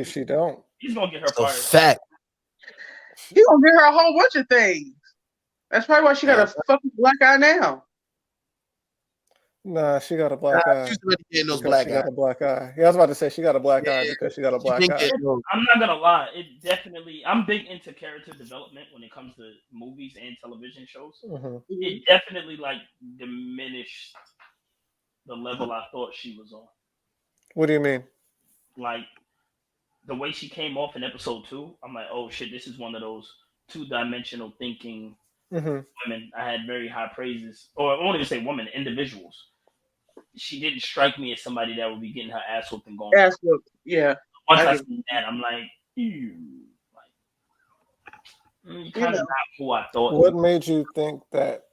She don't. He's gonna get her fired. Fact. He's gonna get her a whole bunch of things. That's probably why she got a fucking black eye now. Nah, she got a black eye. She's already getting those She black got eyes. a black eye. Yeah, I was about to say she got a black eye because she got a black eye. I'm not gonna lie. It definitely. I'm big into character development when it comes to movies and television shows. Mm-hmm. It definitely diminished the level I thought she was on. What do you mean? Like the way she came off in episode 2, I'm like, oh shit, this is one of those 2-dimensional thinking women. I had very high praises, or I won't even say women, individuals. She didn't strike me as somebody that would be getting her ass whooped and going. Ass whooped, yeah. Once I see that, I'm like, kind of not who I thought. What made you think that?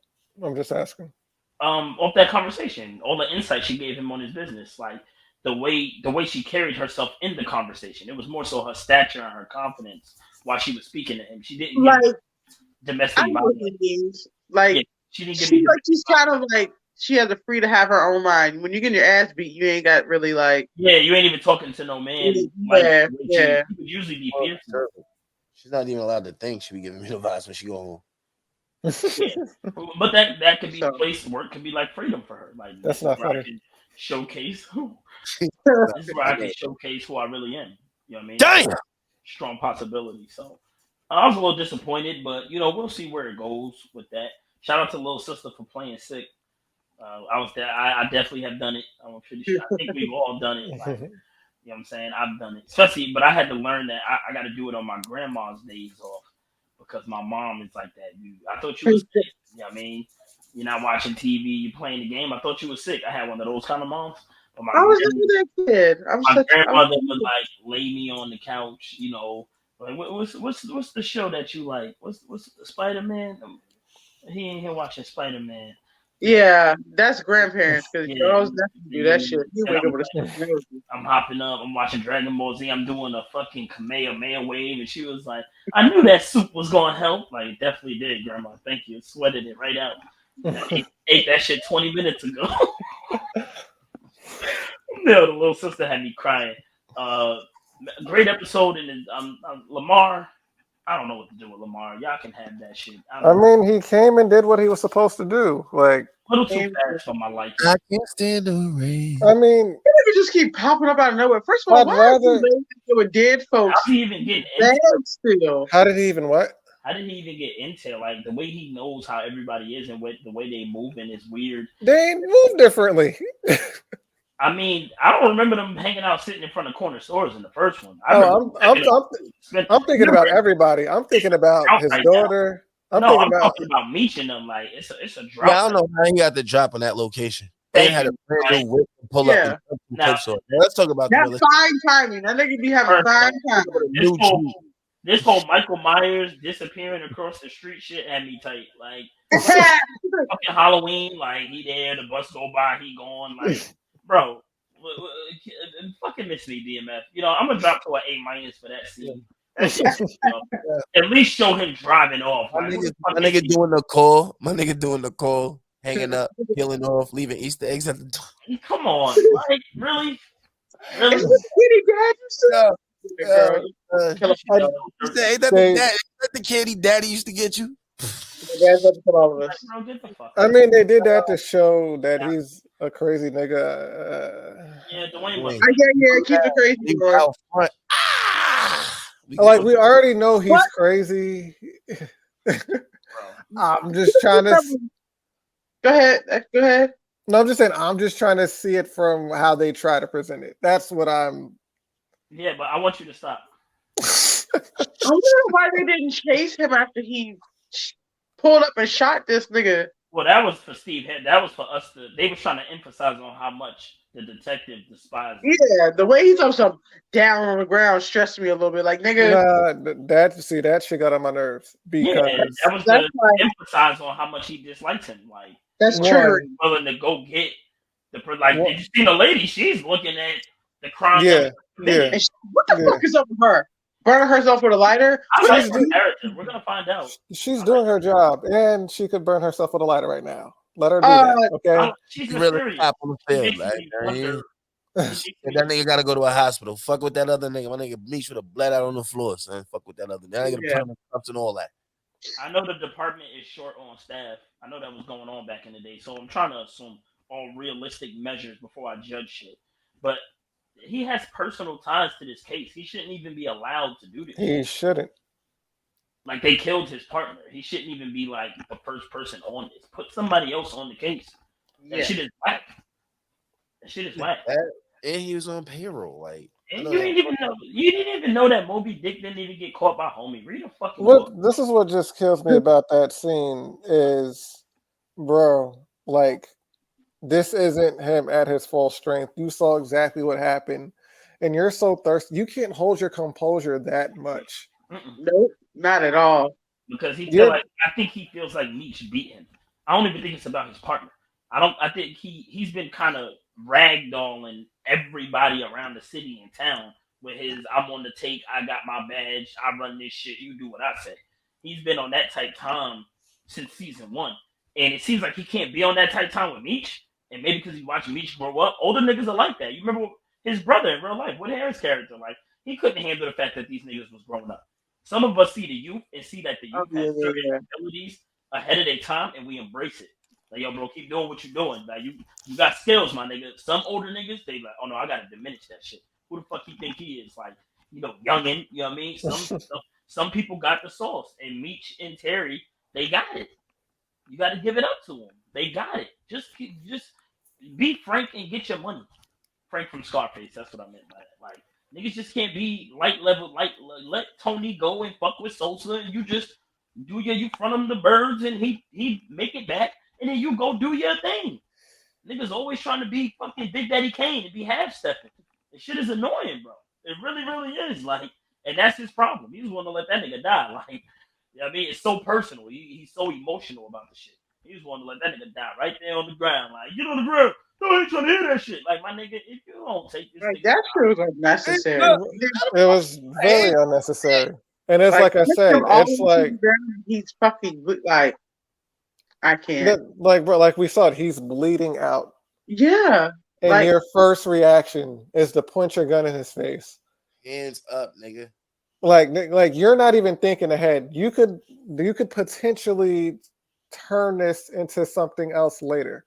I'm just asking. Off that conversation, all the insight she gave him on his business, like the way she carried herself in the conversation. It was more so her stature and her confidence while she was speaking to him. She didn't give domestic violence. She didn't give me. She's kind of like she has a free to have her own mind. When you get your ass beat, you ain't got really like. Yeah, you ain't even talking to no man. She would usually be fierce. She's not even allowed to think. She be giving me the vibes when she go home. But that could be a place where it could be like freedom for her. Like that's not funny. Showcase. This is where I can showcase who I really am. You know what I mean? Damn. Strong possibility. So I was a little disappointed, but we'll see where it goes with that. Shout out to little sister for playing sick. I was there. I definitely have done it. I'm pretty sure. I think we've all done it. Like, you know what I'm saying? I've done it. But I had to learn that I got to do it on my grandma's days off because my mom is like that. I thought you was sick. You know what I mean? You're not watching TV, you're playing the game. I thought you was sick. I had one of those kind of moms. But I was just that kid. my grandmother would like lay me on the couch, you know. Like what's the show that you like? What's Spider-Man? He ain't here watching Spider-Man. Yeah, that's grandparents because Yeah. Charles definitely do that shit. You wake up with I'm hopping up. I'm watching Dragon Ball Z. I'm doing a fucking Kamehameha wave, and she was like, "I knew that soup was gonna help." Like, it definitely did, Grandma. Thank you. Sweated it right out. Ate that shit 20 minutes ago. No, the little sister had me crying. Great episode, and Lamar. I don't know what to do with Lamar. Y'all can have that shit. I mean, he came and did what he was supposed to do. Like, a little too fast for my liking. I can't stand the rain. I mean, you just keep popping up out of nowhere. First of all, why are you with dead folks? How did he even get still? How did he even what? How did he even get intel? Like the way he knows how everybody is and the way they moving is weird. They move differently. I mean, I don't remember them hanging out sitting in front of corner stores in the first one. I'm thinking about everybody. I'm thinking about his daughter. I'm talking about Meech and them. Like it's a drop. Yeah, I don't know how he got the drop on that location. They had a brand new whip and pull up and clips on. Let's talk about that's fine timing. That nigga be having fine timing. This whole Michael Myers disappearing across the street shit had me tight. Like fucking Halloween, like he there, the bus go by, he gone. Like, bro, fucking miss me, DMF. You know, I'm gonna drop to an A- for that scene. That shit, at least show him driving off. My nigga doing the call. My nigga doing the call, hanging up, peeling off, leaving Easter eggs at the door. Come on, like really? Is this kitty dad you said? Ain't that the candy daddy used to get you? I mean, they did that to show that he's a crazy nigga. Yeah, Dwayne was. Keep it crazy, bro. Like, we already know he's crazy. I'm just trying to. Go ahead. No, I'm just saying. I'm just trying to see it from how they try to present it. That's what I'm. Yeah, but I want you to stop. I wonder why they didn't chase him after he pulled up and shot this nigga. Well, that was for Steve Head. That was for us to. They were trying to emphasize on how much the detective despised him. Yeah, the way he talks up down on the ground stressed me a little bit. Like, nigga, that shit got on my nerves because that was to emphasize on how much he dislikes him. Like, that's true. Willing to go get did you see the lady? She's looking at the crime. Yeah. What the fuck is up with her? Burning herself with a lighter? We're gonna find out. She's doing her job, and she could burn herself with a lighter right now. Let her do that, okay? She's really top on the field, right? That nigga gotta go to a hospital. Fuck with that other nigga. My nigga Meech would have bled out on the floor, son. Fuck with that other nigga. I gotta put him in cuffs and all that. I know the department is short on staff. I know that was going on back in the day, so I'm trying to assume all realistic measures before I judge shit. But he has personal ties to this case. He shouldn't even be allowed to do this. He shouldn't. Like, they killed his partner. He shouldn't even be like the first person on this. Put somebody else on the case. That shit is whack. That shit is whack. And he was on payroll. Like, and you didn't even know that Moby Dick didn't even get caught by homie. Read a fucking book. This is what just kills me about that scene is, bro, like, this isn't him at his full strength. You saw exactly what happened, and you're so thirsty. You can't hold your composure that much. Nope, not at all. Because I think he feels like Meech beat him. I don't even think it's about his partner. I think he's been kind of ragdolling everybody around the city and town with his I'm on the take, I got my badge, I run this shit, you do what I say. He's been on that type time since season 1. And it seems like he can't be on that type time with Meech. And maybe because he's watching Meech grow up. Older niggas are like that. You remember his brother in real life, Wood Harris' character, like, he couldn't handle the fact that these niggas was growing up. Some of us see the youth and see that the youth has certain abilities ahead of their time, and we embrace it. Like, yo, bro, keep doing what you're doing. Like, you got skills, my nigga. Some older niggas, they like, oh no, I gotta diminish that shit. Who the fuck you think he is? Like, you know, youngin', you know what I mean? Some people got the sauce, and Meech and Terry, they got it. You got to give it up to them. They got it. Just be Frank and get your money. Frank from Scarface. That's what I meant by that. Like, niggas just can't be light level. Let Tony go and fuck with Sosa, and you just You front him the birds, and he make it back, and then you go do your thing. Niggas always trying to be fucking Big Daddy Kane and be half stepping. This shit is annoying, bro. It really, really is. Like, and that's his problem. He just want to let that nigga die. Like, you know what I mean, it's so personal. He's so emotional about the shit. He just want to let that nigga die right there on the ground. Like, get on the ground. No, I ain't trying to hear that shit. Like, my nigga, if you don't take this, like, that shit was unnecessary. It was very unnecessary. And it's like I say, it's like he's fucking like I can't. Like, bro, like we saw it, he's bleeding out. Yeah. And like, your first reaction is to point your gun in his face. Hands up, nigga. Like you're not even thinking ahead. You could potentially turn this into something else later.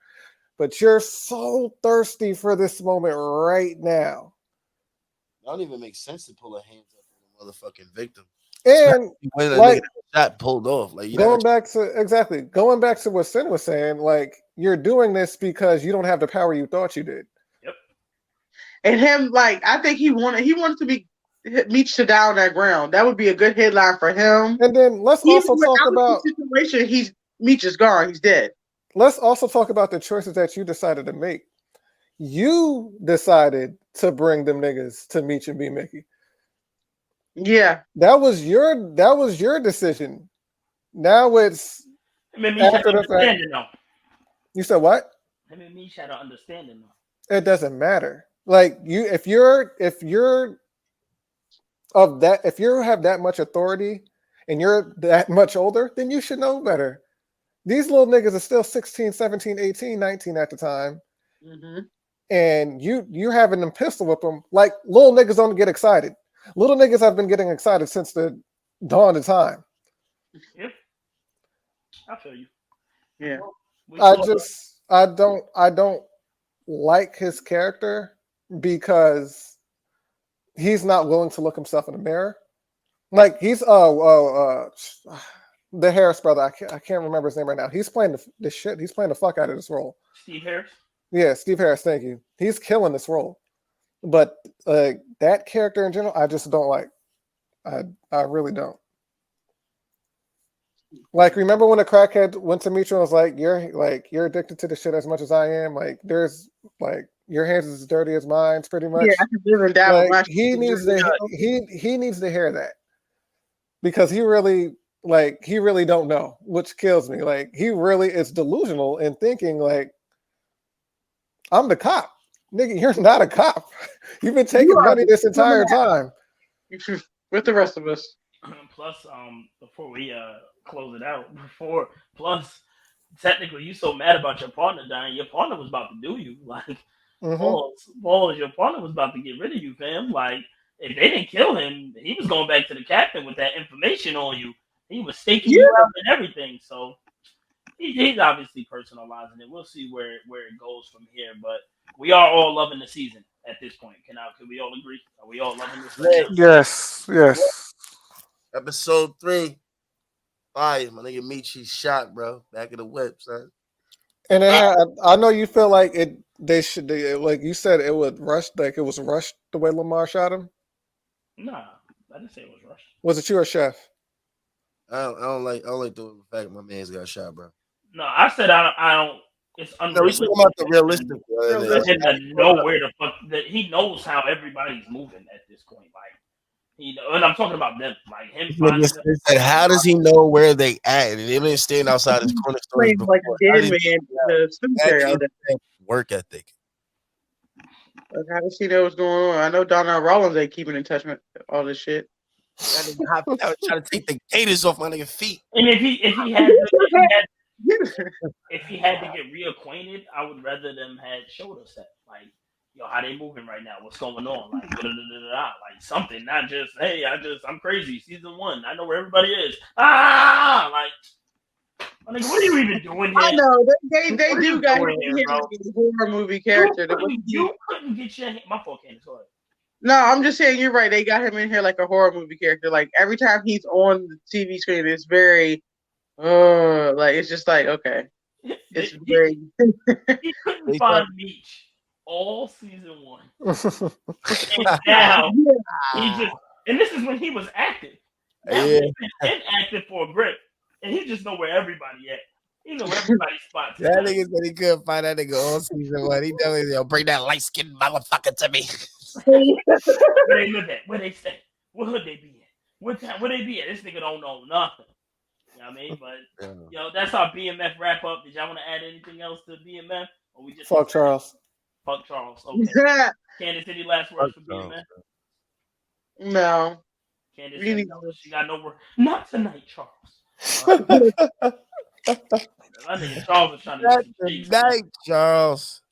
But you're so thirsty for this moment right now. It don't even make sense to pull a hands up on the motherfucking victim. And when like shot pulled off, like going back to what Sin was saying, like you're doing this because you don't have the power you thought you did. Yep. And him, like, I think he wanted to be Meech to die on that ground. That would be a good headline for him. And then let's also talk about the situation. Meech is gone. He's dead. Let's also talk about the choices that you decided to make. You decided to bring them niggas to Meech and B-Mickey. Yeah, that was your decision. Now it's after the fact. You said what? I mean, Meech had an understanding though. It doesn't matter. Like if you have that much authority and you're that much older, then you should know better. These little niggas are still 16, 17, 18, 19 at the time. Mm-hmm. And you having them pistol whip them. Like little niggas don't get excited. Little niggas have been getting excited since the dawn of time. Yep. I feel you. Yeah. I don't like his character because he's not willing to look himself in the mirror. Like he's the Harris brother. I can't remember his name right now. He's playing the shit. He's playing the fuck out of this role. Steve Harris. Yeah, Steve Harris. Thank you. He's killing this role. But that character in general, I just don't like. I really don't. Like, remember when a crackhead went to Meech and was like, "You're addicted to the shit as much as I am." Like, there's like your hands is as dirty as mine, pretty much. Yeah, I can live and die with my he needs to hear that because he really don't know, which kills me. Like, he really is delusional in thinking like, I'm the cop. Nigga, you're not a cop. You've been taking money this entire time. With the rest of us. Plus, before we close it out, technically, you so mad about your partner dying. Your partner was about to do you. Like, balls, your partner was about to get rid of you, fam. Like, if they didn't kill him, he was going back to the captain with that information on you. He was staking you out and everything. So he's obviously personalizing it. We'll see where it goes from here. But we are all loving the season at this point. Can we all agree? Are we all loving this? Right now? Yes. Episode 3. Fire, my nigga Meech, he's shot, bro. Back of the whip, son. And I know you feel like like you said, it was rushed the way Lamar shot him. Nah, I didn't say it was rushed. Was it you or Chef? I don't like the fact my man's got shot, bro. No, I said I don't. It's unrealistic. No, we're talking about the realistic. Nowhere the fuck that he knows how everybody's moving at this point. Like, and I'm talking about them. Like him. Said, how does he know where they at? And they didn't stand outside his corner stores before. Like a dead man. Work ethic. Like, how does he know what's going on? I know Donnell Rollins ain't keeping in touch with all this shit. I was trying to take the gators off my nigga feet. And if he had to get reacquainted, I would rather them had showed us that. Like, yo, how they moving right now? What's going on? Like, like something, not just, hey, I'm crazy. Season 1, I know where everybody is. Like, what are you even doing here? I know they do got him in here like a horror movie character. You couldn't get your my fault, Candace. Sorry. No, I'm just saying you're right. They got him in here like a horror movie character. Like every time he's on the TV screen, it's very, like it's just like okay, it's very. He couldn't find Meech all season 1, and now he just. And this is when he was active. And active for a grip. and he just know where everybody at. He know everybody's spots. That nigga said he couldn't find that nigga all season one. He definitely bring that light skinned motherfucker to me. Where they live at? Where they stay? What hood they be at? What time? Where they be at? This nigga don't know nothing. You know what I mean? But yo, that's our BMF wrap up. Did y'all want to add anything else to BMF? Or we just fuck Charles? Fuck Charles. Okay. Candace, any last words for BMF? No. Candace said no. She got no word. Not tonight, Charles. I think Charles was trying to get some cheeks. Night, Charles.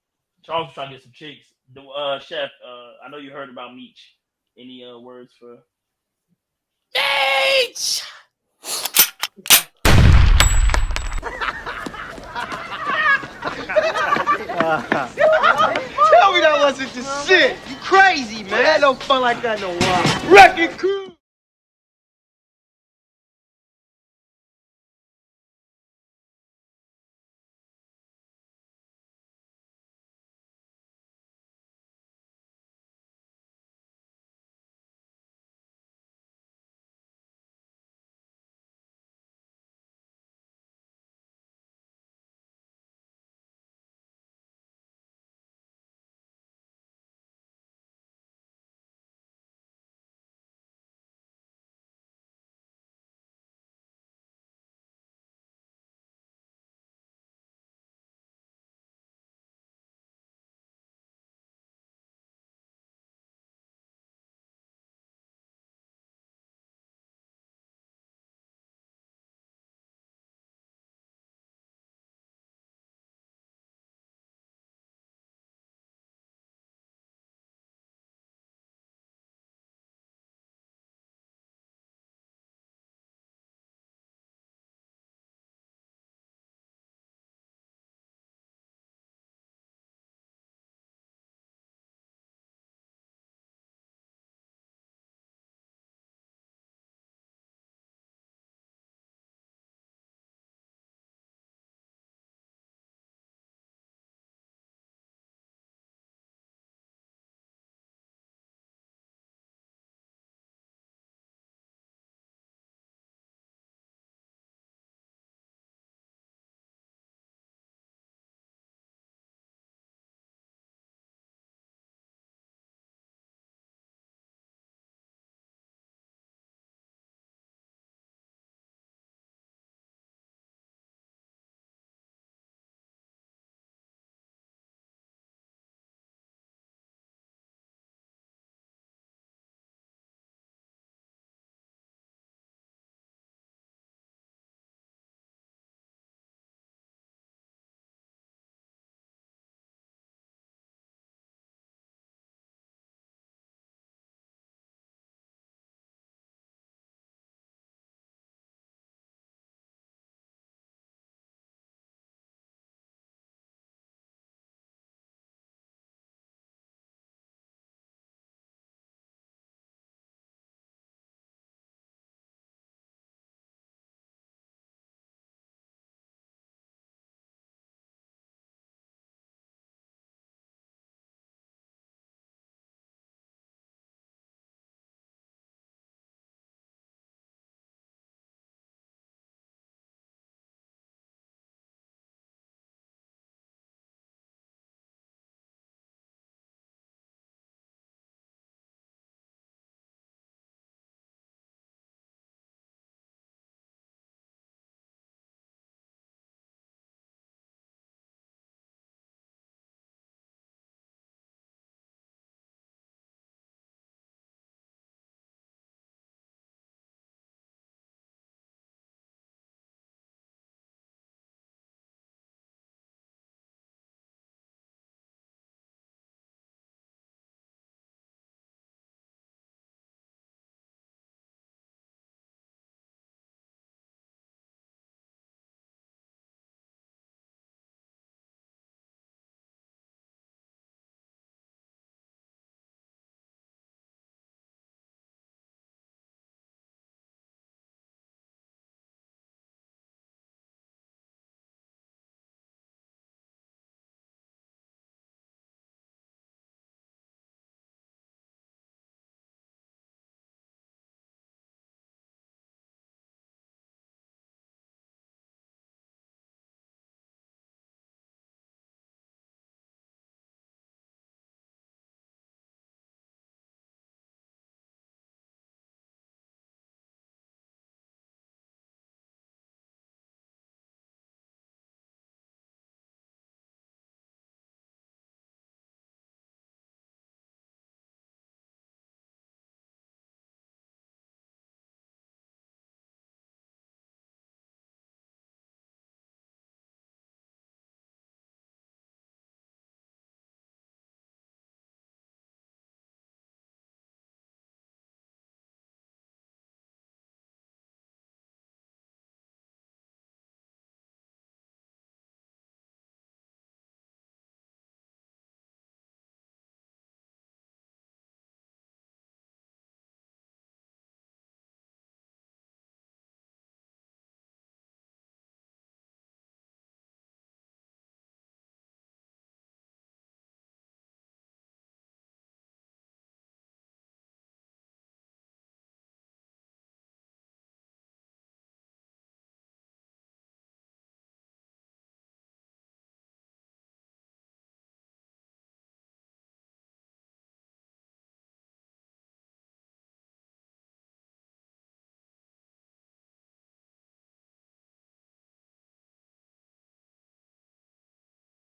Charles was trying to get some cheeks. Chef, I know you heard about Meech. Any words for Meech? Tell me that wasn't the shit. You crazy, man. Ain't no fun like that no more. Wrecking crew.